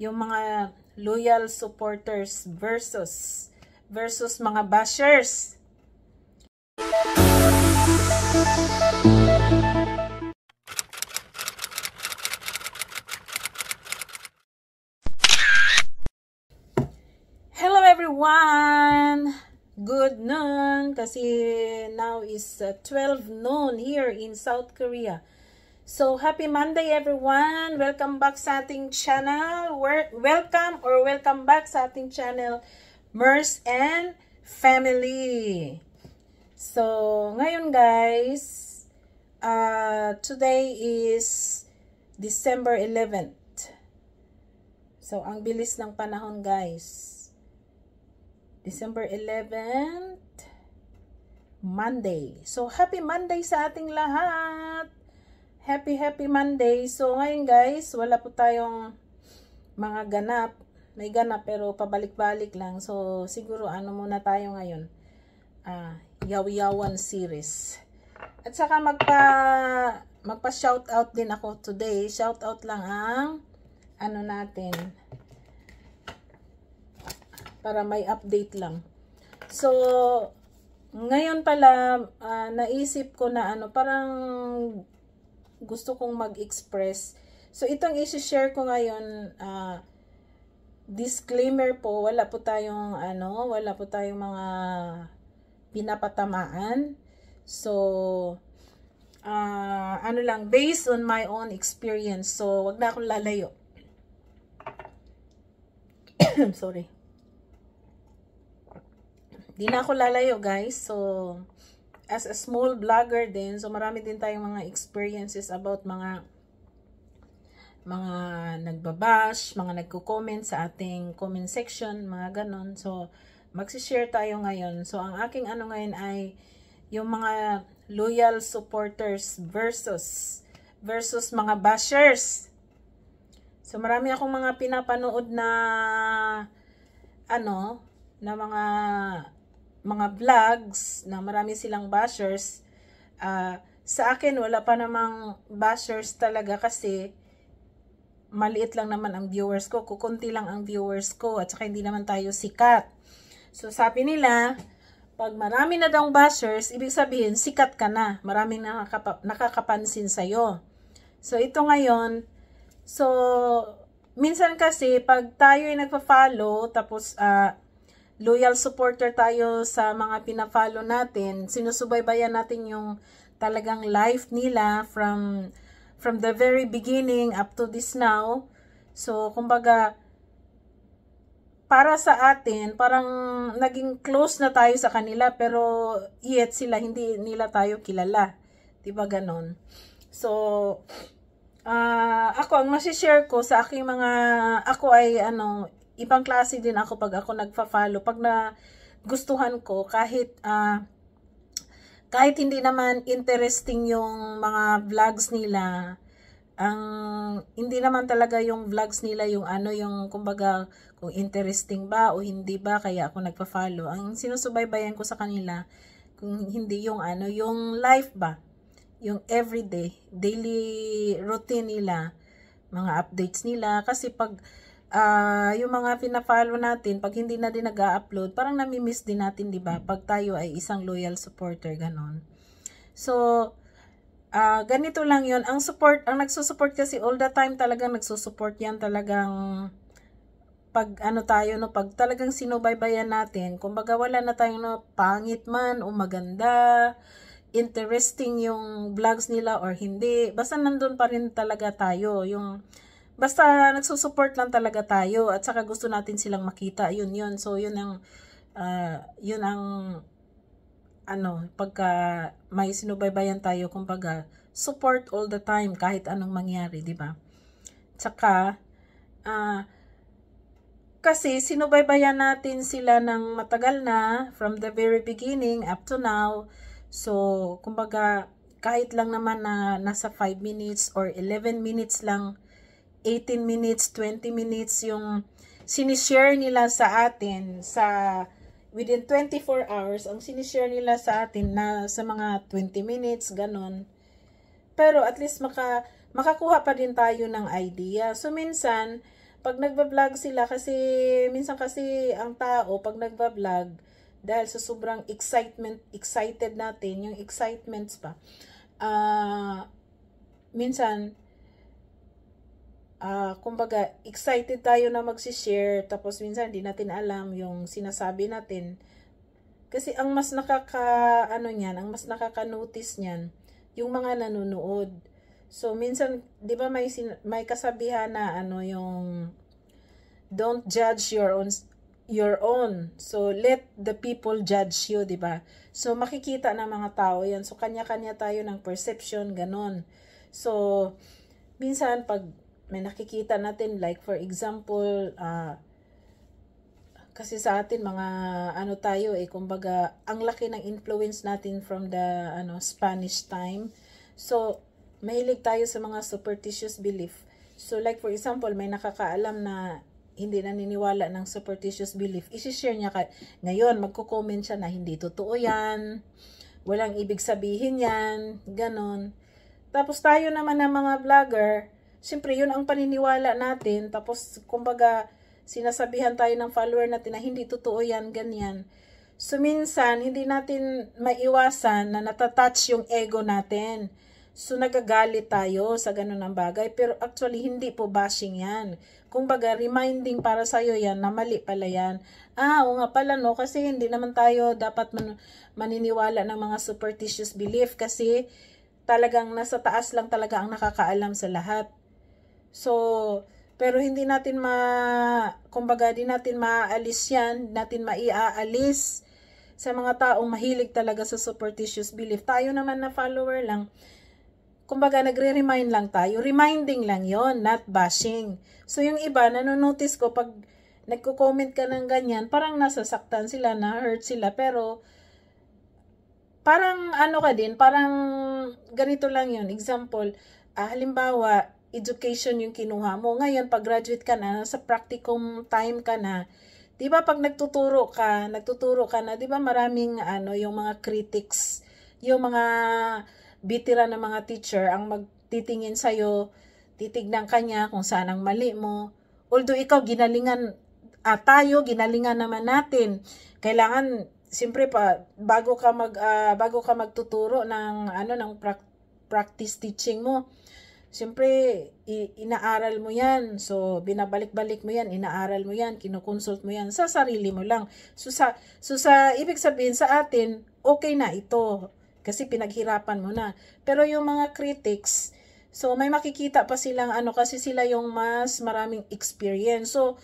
yung mga loyal supporters versus mga bashers. Hello everyone! Good noon kasi now is 12 noon here in South Korea. So, happy Monday everyone! Welcome back sa ating channel. Welcome back sa ating channel, Mers and Family. So, ngayon guys, today is December 11th. So, ang bilis ng panahon guys. December 11th, Monday. So, happy Monday sa ating lahat! Happy Monday. So, ngayon guys, wala po tayong mga ganap. May ganap pero pabalik-balik lang. So, siguro ano muna tayo ngayon? Yaw-yawan series. At saka magpa-shoutout din ako today. Shoutout lang ang ano natin. Para may update lang. So, ngayon pala, naisip ko na parang gusto kong mag-express. So, itong isi-share ko ngayon, disclaimer po, wala po tayong mga pinapatamaan. So, lang, based on my own experience. So, wag na akong lalayo. Sorry. Di na ako lalayo guys. So, as a small vlogger din, so marami din tayong mga experiences about mga nagbabash, mga nagko-comment sa ating comment section, mga ganon. So, magsishare tayo ngayon. So, ang aking ngayon ay yung mga loyal supporters versus mga bashers. So, marami akong mga pinapanood na mga vlogs na marami silang bashers. Sa akin, wala pa namang bashers talaga kasi maliit lang naman ang viewers ko. Kukunti lang ang viewers ko at saka hindi naman tayo sikat. So, sabi nila, pag marami na daw bashers, ibig sabihin, sikat ka na. Maraming nakakapansin sa'yo. So, ito ngayon, so, minsan kasi, pag tayo ay nagpa-follow, tapos, loyal supporter tayo sa mga pina-follow natin, sinusubaybayan natin yung talagang life nila from the very beginning up to this now. So, kumbaga, para sa atin, parang naging close na tayo sa kanila, pero yet sila, hindi nila tayo kilala. Diba ganon? So, ako, ang masishare ko sa aking ako ay ibang klase din ako pag ako nagfa-follow. Pag nagustuhan ko, kahit hindi naman interesting yung mga vlogs nila, hindi naman talaga yung vlogs nila yung yung kumbaga kung interesting ba o hindi ba, kaya ako nagfa-follow. Ang sinusubaybayan ko sa kanila, kung hindi yung yung life ba, yung everyday, daily routine nila, mga updates nila. Kasi pag yung mga pina-follow natin, pag hindi na din nag-upload, parang nami-miss din natin, di ba? Pag tayo ay isang loyal supporter, ganon. So, ganito lang yun. Ang nagsusupport kasi all the time talagang nagsusupport yan, talagang pag pag talagang sinubaybayan natin, kumbaga wala na tayong pangit man o maganda, interesting yung vlogs nila or hindi, basta nandun pa rin talaga tayo, basta nagsusupport lang talaga tayo at saka gusto natin silang makita. Yun. So, yun ang pagka may sinubaybayan tayo, kumbaga, support all the time kahit anong mangyari, di ba? Tsaka, kasi sinubaybayan natin sila ng matagal na, from the very beginning up to now. So, kumbaga, kahit lang naman na nasa 5 minutes or 11 minutes lang, 18 minutes, 20 minutes yung sinishare nila sa atin within 24 hours, ang sinishare nila sa atin na sa mga 20 minutes, ganon. Pero at least makakuha pa din tayo ng idea. So minsan, pag nagba-vlog sila, kasi minsan kasi ang tao pag nagba-vlog, dahil sa sobrang excited natin, yung excitements pa, minsan, kumbaga, excited tayo na magsishare, tapos minsan hindi natin alam yung sinasabi natin. Kasi ang mas ang mas nakaka-notice niyan, yung mga nanonood. So, minsan, di ba may kasabihan na yung don't judge your own. So, let the people judge you, di ba? So, makikita ng mga tao yan. So, kanya-kanya tayo ng perception, ganon. So, minsan, pag may nakikita natin, like for example, kasi sa atin mga tayo kumbaga ang laki ng influence natin from the Spanish time. So mahilig tayo sa mga superstitious belief. So like for example, may nakakaalam na hindi naniniwala ng superstitious belief, i-share niya ngayon, magko-comment siya na hindi totoo yan, walang ibig sabihin yan, ganon. Tapos tayo naman ng mga vlogger, siyempre yun ang paniniwala natin, tapos kumbaga sinasabihan tayo ng follower natin na hindi totoo yan, ganyan. So, minsan, hindi natin maiwasan na natatouch yung ego natin. So, nagagalit tayo sa ganun ng bagay. Pero actually, hindi po bashing yan. Kumbaga, reminding para sa'yo yan na mali pala yan. Oo nga pala no, kasi hindi naman tayo dapat maniniwala ng mga superstitious belief kasi talagang nasa taas lang talaga ang nakakaalam sa lahat. So, pero hindi natin kumbaga, di natin maaalis yan, natin maiaalis sa mga taong mahilig talaga sa superstitious belief. Tayo naman na follower lang, kumbaga, nagre-remind lang tayo. Reminding lang yon, not bashing. So, yung iba, nanonotice ko, pag nagko-comment ka ng ganyan, parang nasasaktan sila, na-hurt sila, pero parang ka din, parang ganito lang yon. Example, halimbawa, education yung kinuha mo. Ngayon, pag graduate ka na, sa practicum time ka na, di ba pag nagtuturo ka na, di ba maraming yung mga critics, yung mga bitira ng mga teacher, ang magtitingin sa'yo, titignan ka niya kung saan ang mali mo. Although ikaw, ginalingan naman natin. Kailangan, siyempre pa, bago ka magtuturo ng, ng practice teaching mo, siyempre, inaaral mo yan. So, binabalik-balik mo yan, inaaral mo yan, kinukonsult mo yan sa sarili mo lang. So, ibig sabihin sa atin, okay na ito. Kasi pinaghirapan mo na. Pero yung mga critics, so, may makikita pa silang kasi sila yung mas maraming experience. So,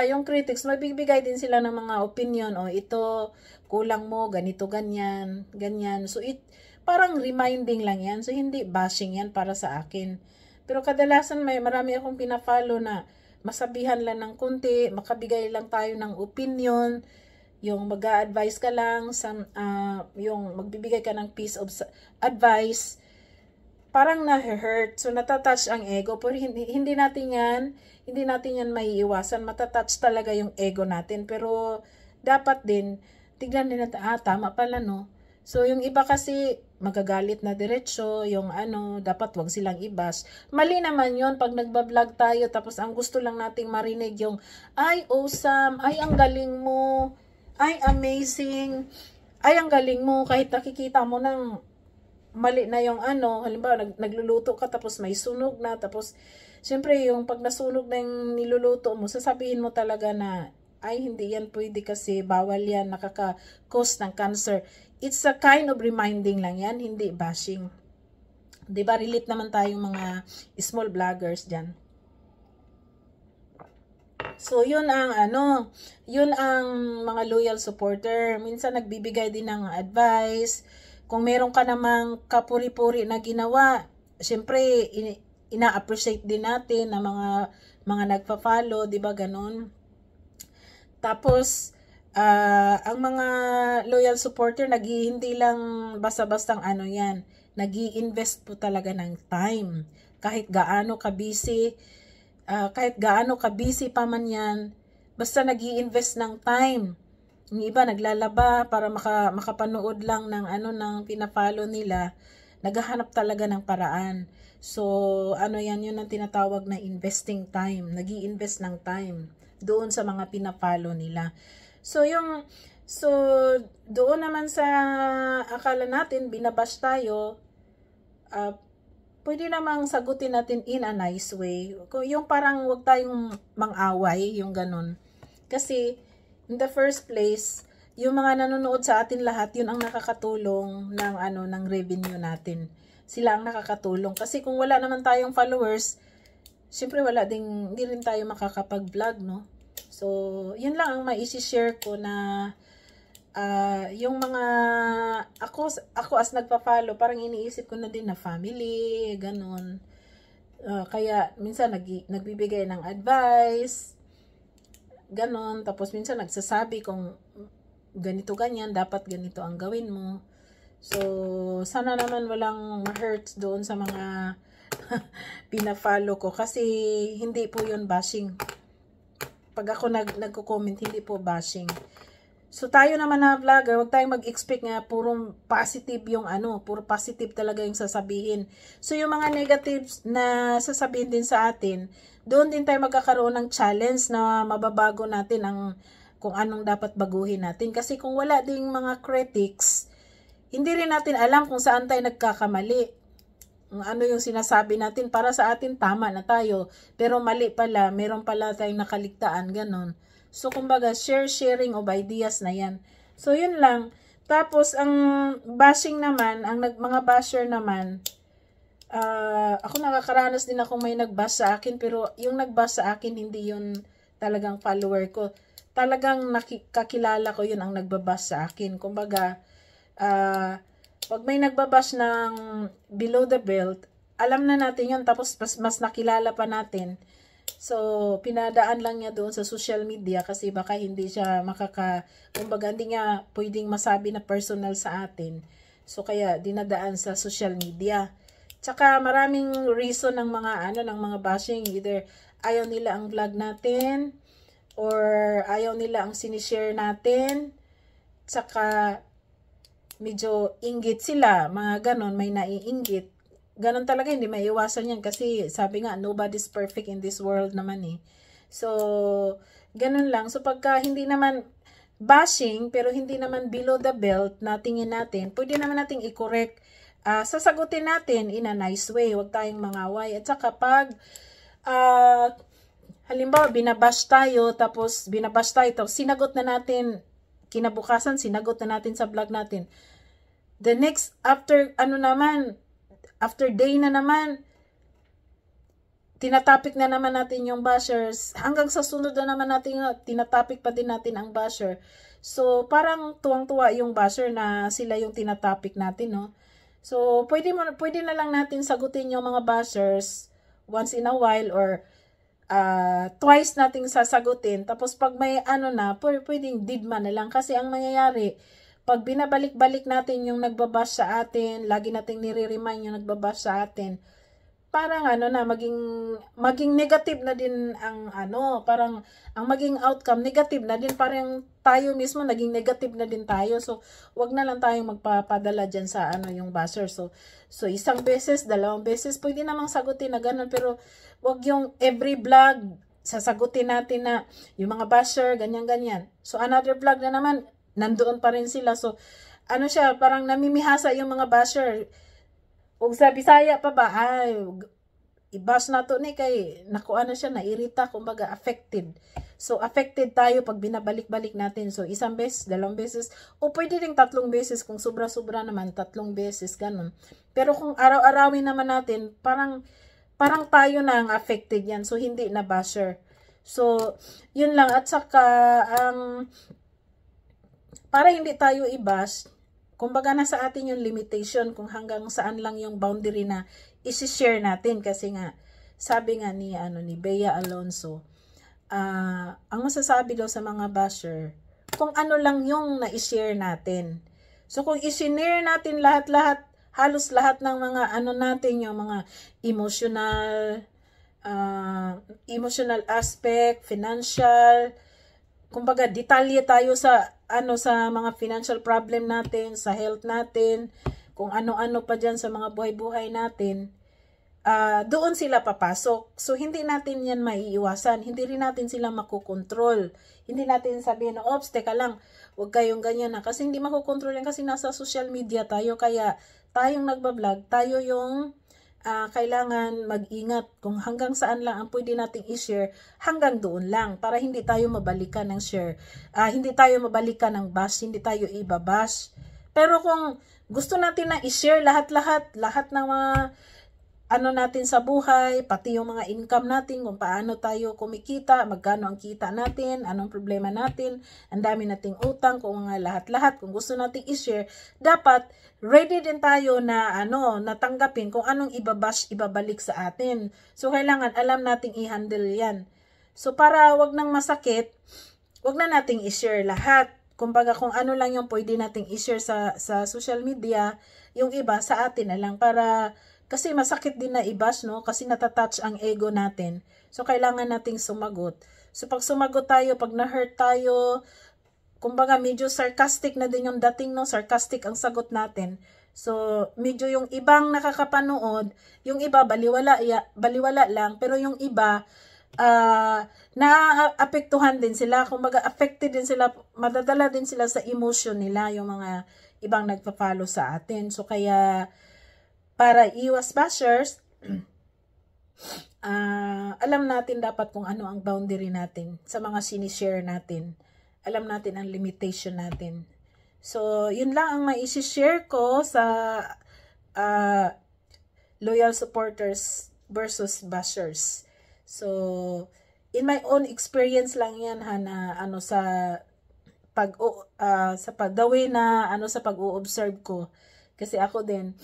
yung critics, magbibigay din sila ng mga opinion. Ito, kulang mo, ganito, ganyan. So, parang reminding lang yan. So, hindi bashing yan para sa akin. Pero kadalasan marami akong pinafollow na masabihan lang ng konti, makabigay lang tayo ng opinion, yung mag-a-advise ka lang, yung magbibigay ka ng piece of advice, parang na-hurt. So, natatouch ang ego. Pero hindi natin yan maiiwasan. Matatouch talaga yung ego natin. Pero, dapat din, tignan din natin, tama pala, no? So, yung iba kasi, magagalit na diretsyo, yung dapat wag silang ibas. Mali naman yon pag nagbablog tayo, tapos ang gusto lang nating marinig yung, ay, awesome, ay, ang galing mo, ay, amazing, ay, ang galing mo, kahit nakikita mo ng mali na yung halimbawa, nagluluto ka, tapos may sunog na, tapos, syempre, yung pag nasunog na yung niluluto mo, sasabihin mo talaga na, ay, hindi yan pwede kasi bawal yan, nakaka-cause ng cancer. It's a kind of reminding lang yan, hindi bashing. Diba, relate naman tayong mga small vloggers dyan. So, yun ang mga loyal supporter. Minsan, nagbibigay din ng advice. Kung meron ka namang kapuri-puri na ginawa, syempre, ina-appreciate din natin na mga nagpa-follow, diba, ganun. Tapos, ang mga loyal supporter, hindi lang basta-bastang yan. Nag-i-invest po talaga ng time. Kahit gaano ka busy pa man yan, basta nag-i-invest ng time. Yung iba naglalaba para makapanood lang ng ng pina-follow nila, naghahanap talaga ng paraan. So, ano yan, yun ang tinatawag na investing time. Nag-i-invest ng time doon sa mga pina-follow nila. So, doon naman sa akala natin, binabash tayo, pwede namang sagutin natin in a nice way. Yung parang wag tayong mang-away, yung ganun. Kasi, in the first place, yung mga nanonood sa atin lahat, yun ang nakakatulong ng revenue natin. Sila ang nakakatulong. Kasi kung wala naman tayong followers, syempre hindi rin tayo makakapag-vlog, no? So, yun lang ang mai-share ko na yung mga ako as nagpa-follow, parang iniisip ko na din na family, ganun. Kaya minsan nagbibigay ng advice, ganun. Tapos minsan nagsasabi kung ganito ganyan, dapat ganito ang gawin mo. So, sana naman walang ma-hurt doon sa mga pina-follow ko kasi hindi po yun bashing. Pag ako nagko-comment, hindi po bashing. So, tayo naman na vlogger, huwag tayong mag-expect nga puro positive yung puro positive talaga yung sasabihin. So, yung mga negatives na sasabihin din sa atin, doon din tayo magkakaroon ng challenge na mababago natin kung anong dapat baguhin natin. Kasi kung wala ding mga critics, hindi rin natin alam kung saan tayo nagkakamali. Ano yung sinasabi natin, para sa atin tama na tayo, pero mali pala, meron pala tayong nakaligtaan, ganon. So, kumbaga, sharing of ideas na yan. So, yun lang. Tapos, ang bashing naman, mga basher naman, ako nakakaranas din ako may nag-bash sa akin, pero yung nag-bash sa akin, hindi yun talagang follower ko. Talagang kakilala ko yun ang nagbabash sa akin. Kumbaga, pag may nagbabash ng below the belt, alam na natin yun, tapos mas nakilala pa natin. So, pinadaan lang niya doon sa social media kasi baka hindi siya kumbaga hindi niya pwedeng masabi na personal sa atin. So, kaya dinadaan sa social media. Tsaka maraming reason ng mga bashing. Either ayaw nila ang vlog natin, or ayaw nila ang sinishare natin. Tsaka medyo inggit sila, mga ganon, may naiinggit. Ganon talaga, hindi maiiwasan yan kasi sabi nga, nobody's perfect in this world naman eh. So, ganon lang. So, pagka hindi naman bashing, pero hindi naman below the belt na tingin natin, pwede naman nating i-correct. Sasagutin natin in a nice way, huwag tayong mangaway. At saka pag halimbawa, binabash tayo, tapos sinagot na natin, kinabukasan, sinagot na natin sa vlog natin. The next, after day na naman, tinatopic na naman natin yung bashers. Hanggang sa sunod na naman natin, tinatopic pa din natin ang basher. So, parang tuwang-tuwa yung basher na sila yung tinatopic natin, no? So, pwede na lang natin sagutin yung mga bashers once in a while or twice nating sasagutin. Tapos pag may pwedeng didma na lang. Kasi ang mangyayari, pag binabalik-balik natin yung nagbabash sa atin, lagi nating nire-remind yung nagbabash sa atin, parang maging negative na din parang ang maging outcome, negative na din. Parang tayo mismo, naging negative na din tayo. So, wag na lang tayong magpapadala dyan sa yung basher. So, isang beses, dalawang beses, pwede namang sagutin na ganun. Pero, wag yung every vlog, sasagutin natin na yung mga basher, ganyan-ganyan. So, another vlog na naman, nandoon pa rin sila. So, parang namimihasa yung mga basher. Huwag sa Bisaya pa ba, i-bash na to ni kay, siya, nairita, kumbaga, affected. So, affected tayo pag binabalik-balik natin. So, isang beses, dalawang beses, o pwede rin 3 beses, kung sobra-sobra naman, 3 beses, ganun. Pero kung araw-arawin naman natin, parang tayo na ang affected yan. So, hindi na basher. So, yun lang. At saka, para hindi tayo i-bash, kumbaga nasa atin yung limitation kung hanggang saan lang yung boundary na isi-share natin. Kasi nga, sabi nga ni Bea Alonso, ang masasabi daw sa mga basher, kung ano lang yung na-share natin. So kung i-share natin lahat-lahat, halos lahat ng mga natin, yung mga emotional aspect, financial, kumbaga detalye tayo sa sa mga financial problem natin, sa health natin, kung ano-ano pa dyan sa mga buhay-buhay natin. doon sila papasok. So, hindi natin yan maiiwasan. Hindi rin natin sila makukontrol. Hindi natin sabihin na, ops, teka lang, huwag kayong ganyan na. Kasi hindi makukontrol yan kasi nasa social media tayo. Kaya, tayong nagbablog, tayo yung kailangan mag-ingat kung hanggang saan lang ang pwede nating i-share, hanggang doon lang. Para hindi tayo mabalikan ng share. Hindi tayo mabalikan ng bash, hindi tayo ibabash. Pero kung gusto natin na i-share lahat ng mga natin sa buhay, pati yung mga income natin, kung paano tayo kumikita, magkano ang kita natin, anong problema natin, ang dami nating utang, kung mga lahat-lahat, kung gusto nating i-share, dapat ready din tayo na natanggapin kung anong ibabalik sa atin. So, kailangan alam nating i-handle yan. So, para wag nang masakit, wag na nating i-share lahat. Kumbaga, kung ano lang yung pwede nating i-share sa social media, yung iba sa atin na lang para kasi masakit din na i-bash, no? Kasi natatouch ang ego natin. So, kailangan nating sumagot. So, pag sumagot tayo, pag na-hurt tayo, kumbaga medyo sarcastic na din yung dating, no? Sarcastic ang sagot natin. So, medyo yung ibang nakakapanood, yung iba baliwala lang, pero yung iba, naapektuhan din sila. Kumbaga, affected din sila, madadala din sila sa emotion nila, yung mga ibang nagpa-follow sa atin. So, kaya, para iwas bashers, alam natin dapat kung ano ang boundary natin sa mga sinishare natin. Alam natin ang limitation natin. So, yun lang ang mai-share ko sa loyal supporters versus bashers. So, in my own experience lang yan ha, na sa pag-dawi na sa pag-o-observe ko. Kasi ako din,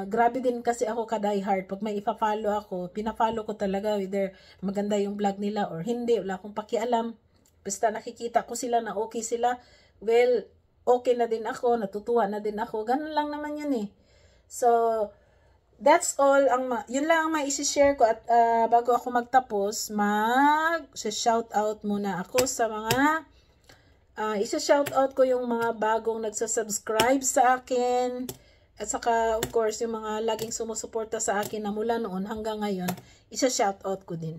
grabe din kasi ako ka-diehard. Pag may ipa-follow ako, pina-follow ko talaga whether maganda yung vlog nila or hindi. Wala akong pakialam. Basta nakikita ko sila na okay sila. Well, okay na din ako. Natutuwa na din ako. Ganun lang naman yun eh. So, that's all. Yun lang ang mai-share ko. At bago ako magtapos, mag-shoutout muna ako sa mga isa-shoutout ko yung mga bagong nagsasubscribe sa akin. At saka, of course, yung mga laging sumusuporta sa akin na mula noon hanggang ngayon, isa-shoutout ko din.